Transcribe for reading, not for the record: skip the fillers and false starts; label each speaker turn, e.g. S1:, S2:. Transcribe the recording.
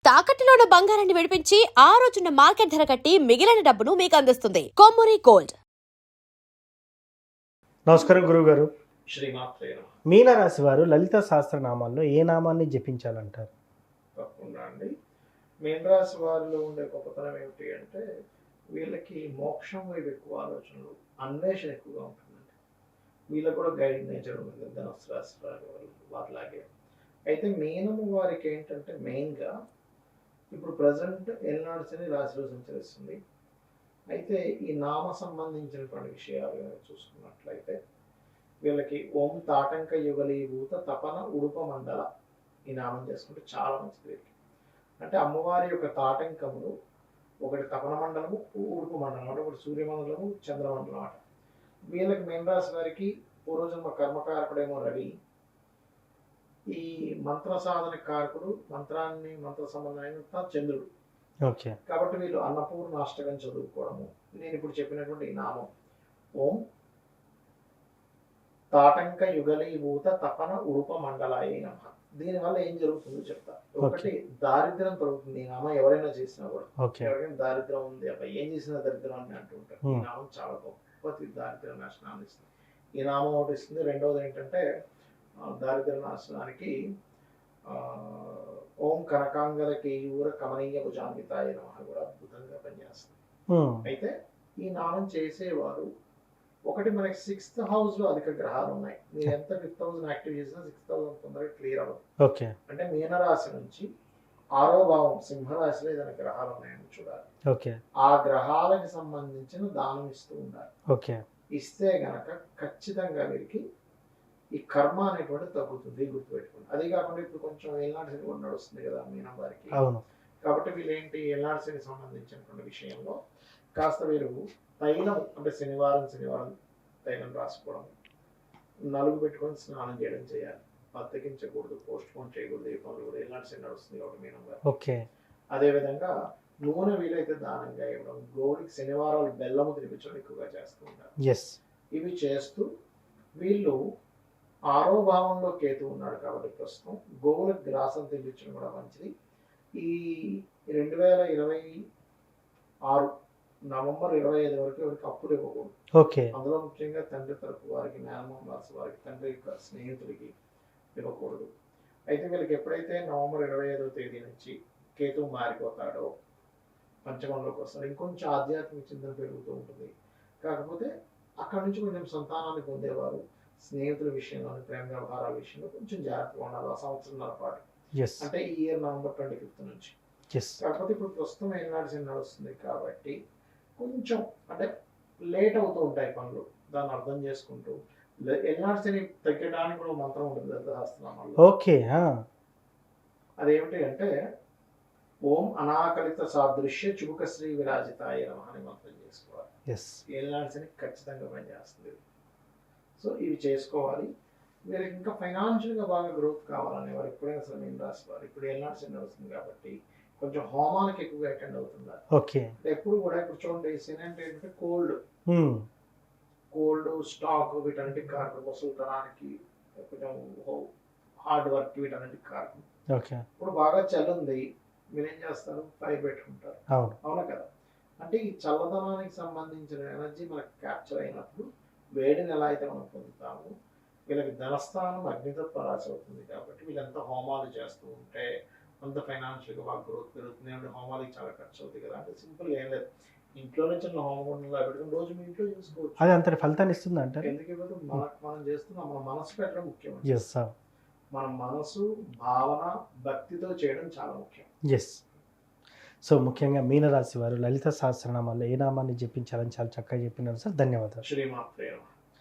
S1: తాకట్టులో ఉన్న బంగారాన్ని విడిపించి ఆ రోజున్న మార్కెట్ ధర కట్టి మిగిలిన డబ్బును మీకు అందిస్తుంది కొమ్మూరి గోల్డ్.
S2: నమస్కారం గురువుగారు.
S3: శ్రీమాత్రే నమః.
S2: మీనరాశి వారు లలిత సహస్రనామాల్లో ఏ నామాన్ని జపించాలంటారు?
S3: తప్పకుండా అండి. మీనరాశి వారిలో ఉండే గొప్పతనం ఏమిటి అంటే వీళ్ళకి మోక్షం వైపు ఎక్కువ ఆలోచనలు, అన్వేషణ ఎక్కువగా ఉంటుందండి. వీళ్ళకి కూడా గైడింగ్ నేచర్ ఉంటుంది ధనుసు రాశి వారిలాగే. అయితే మీనము వారికి ఏంటంటే మెయిన్గా ఇప్పుడు ప్రజెంట్ ఎల్నాడ్స్ని రాశిలో సంచరిస్తుంది. అయితే ఈ నామ సంబంధించినటువంటి విషయాలు చూసుకున్నట్లయితే వీళ్ళకి ఓం తాటంక యుగలీభూత తపన ఉడుప మండల ఈ నామం చేసుకుంటే చాలా మంచిది. అంటే అమ్మవారి యొక్క తాటంకములు ఒకటి తపన మండలము, ఉడుపు మండలం అంటే ఒకటి సూర్యమండలము, చంద్రమండలం అట. వీళ్ళకి మీనరాశి వారికి పూర్వజన్మ కర్మకారకుడేమో రవి, ఈ మంత్ర సాధన కారకుడు, మంత్ర సంబంధమైన చంద్రుడు.
S2: ఓకే.
S3: కాబట్టి వీళ్ళు అన్నపూర్ణాష్టకం చదువుకోవడము, నేను ఇప్పుడు చెప్పినటువంటి ఈ నామం ఓం తాటంక యుగలీభూత తపన ఉడుప మండలాయ నమః. దీనివల్ల ఏం జరుగుతుందో చెప్తా. ఒకటి దారిద్ర్యం తొలగుతుంది. ఈ నామం ఎవరైనా చేసినా కూడా, ఎవరికైనా దారిద్ర్యం ఉంది అబ్బాయి ఏం చేసినా దరిద్రం అని అంటుంటారు. ఈ నామం చాలా గొప్ప దారిద్ర్య నాశనాన్ని ఇస్తుంది. ఈ నామం ఒకటి ఇస్తుంది. రెండవది ఏంటంటే దారిద్ర్య నాశనానికి ఓం కనకాంగల కేయూర కమనీయ భుజాన్వితాయ నమః కూడా అద్భుతంగా పనిచేస్తుంది. అయితే ఈ నామం చేసేవారు ఒకటి మనకి 6th house లో అధిక గ్రహాలు ఉన్నాయి. మీరు ఎంత 5th house యాక్టివ్ చేసినా 6th house తొందరగా క్లియర్ అవ్వదు.
S2: ఓకే.
S3: అంటే మీనరాశి నుంచి 6వ భావం సింహరాశిలో ఏదైనా గ్రహాలు ఉన్నాయని చూడాలి.
S2: ఓకే.
S3: ఆ గ్రహాలకు సంబంధించిన దానం ఇస్తూ ఉండాలి.
S2: ఓకే.
S3: ఇస్తే గనక ఖచ్చితంగా వీరికి ఈ కర్మ అనేటువంటి తగ్గుతుంది, గుర్తుపెట్టుకోండి. అదే కాకుండా ఇప్పుడు కొంచెం ఏనాడు శని కూడా నడుస్తుంది కదా మీనం వారికి.
S2: అవును.
S3: కాబట్టి వీళ్ళు ఏంటి ఏనాడు శని సంబంధించినటువంటి విషయంలో కాస్త వీరు తైలం అంటే శనివారం తైలం రాసుకోవడం, నలుగు పెట్టుకొని స్నానం చేయడం చేయాలి. బద్దకించకూడదు, పోస్ట్ పోన్ చేయకూడదు. ఏ పనులు కూడా ఏనాడు శని నడుస్తుంది కాబట్టి మీనం వారు.
S2: ఓకే.
S3: అదేవిధంగా నూనె వీలైతే దానంగా ఇవ్వడం, గోవుడికి శనివారాలు బెల్లము తినిపించడం ఎక్కువగా చేస్తూ ఉంటారు. ఇవి చేస్తూ వీళ్ళు 6వ భావంలో కేతు ఉన్నాడు కాబట్టి ప్రస్తుతం గోవులకు గ్రాసం తినిపించడం కూడా మంచిది. ఈ 2026 నవంబర్ 25 వరకు ఎవరికి అప్పులు ఇవ్వకూడదు.
S2: ఓకే.
S3: అందులో ముఖ్యంగా తండ్రి తరపు వారికి, మేనమామ రాశి వారికి, తండ్రి యొక్క స్నేహితుడికి ఇవ్వకూడదు. అయితే వీళ్ళకి ఎప్పుడైతే నవంబర్ 25వ తేదీ నుంచి కేతు మారిపోతాడో పంచమంలోకి వస్తాడు, ఇంకొంచెం ఆధ్యాత్మిక చింతన పెరుగుతూ ఉంటుంది. కాకపోతే అక్కడ నుంచి కొంచెం సంతానాన్ని పొందేవారు స్నేహితుల విషయంలో, ప్రేమ వ్యవహారాల విషయంలో కొంచెం జాగ్రత్తగా ఉండాలి. ఆ సంవత్సరాల పాటు, అంటే ఈ ఇయర్ నవంబర్ 25 నుంచి. కాకపోతే ఇప్పుడు ప్రస్తుతం ఏనాడు శని నడుస్తుంది కాబట్టి కొంచెం అంటే లేట్ అవుతూ ఉంటాయి పనులు. దాన్ని అర్థం చేసుకుంటూ ఏనాడు శని తగ్గడానికి కూడా మంత్రం ఉంటుంది దత్తహస్తనామాల్లో.
S2: ఓకే.
S3: అదేమిటి అంటే ఓం అనాకలిత సాదృశ్య చుబుక శ్రీ విరాజితాయ నమః అని మంత్రం చేసుకోవాలి. ఏనాడు శని ఖచ్చితంగా పనిచేస్తుంది. సో ఇవి చేసుకోవాలి. వీరికి ఇంకా ఫైనాన్షియల్గా బాగా గ్రోత్ కావాలనే వారు ఎప్పుడైనా సరే మీన రాశి వారు ఇప్పుడు ఏనాడు శని నడుస్తుంది కాబట్టి కొంచెం హోమాలకు ఎక్కువగా అటెండ్ అవుతున్నారు.
S2: ఓకే.
S3: ఎప్పుడు కూడా ఇప్పుడు చూడండి శని అంటే ఏంటంటే కోల్డ్ స్టాక్ వీటన్నిటికి కారణం, ముసలితనానికి, కొంచెం హార్డ్ వర్క్ వీటన్నిటికి కారణం. ఇప్పుడు బాగా చల్లుంది, మీరేం చేస్తారు? ఫైర్ పెట్టుకుంటారు, అవునా కదా? అంటే ఈ చల్లదనానికి సంబంధించిన ఎనర్జీ మనకు క్యాప్చర్ అయినప్పుడు వేడిని ఎలా అయితే మనం పొందుతామో వీళ్ళకి ధనస్థానం అగ్నితత్వ రాశి అవుతుంది. కాబట్టి వీళ్ళంతా హోమాలు చేస్తూ ఉంటే అంత ఫైనాన్షియల్గా బాగా గ్రోత్ పెరుగుతుంది. అంటే హోమాలకి చాలా ఖర్చు అవుతుంది కదా. అంటే సింపుల్గా ఏం లేదు, ఇంట్లో నుంచి హోమగుండంలో పెట్టుకుని రోజు మీ ఇంట్లో చూసుకోవచ్చు.
S2: అది అంత ఫలితాన్ని ఇస్తుంది అంటే
S3: ఎందుకు ఇవ్వదు? మనం చేస్తున్నాం, మన మనసు పెట్టడం ముఖ్యం. మన మనసు, భావన, భక్తితో చేయడం చాలా ముఖ్యం.
S2: సో ముఖ్యంగా మీనరాశి వారు లలిత సహస్రనామాల్లో ఏ నామాన్ని జపించాలని చాలా చక్కగా చెప్పినారు సార్. ధన్యవాదాలు.
S3: శ్రీమాత్రే నమః.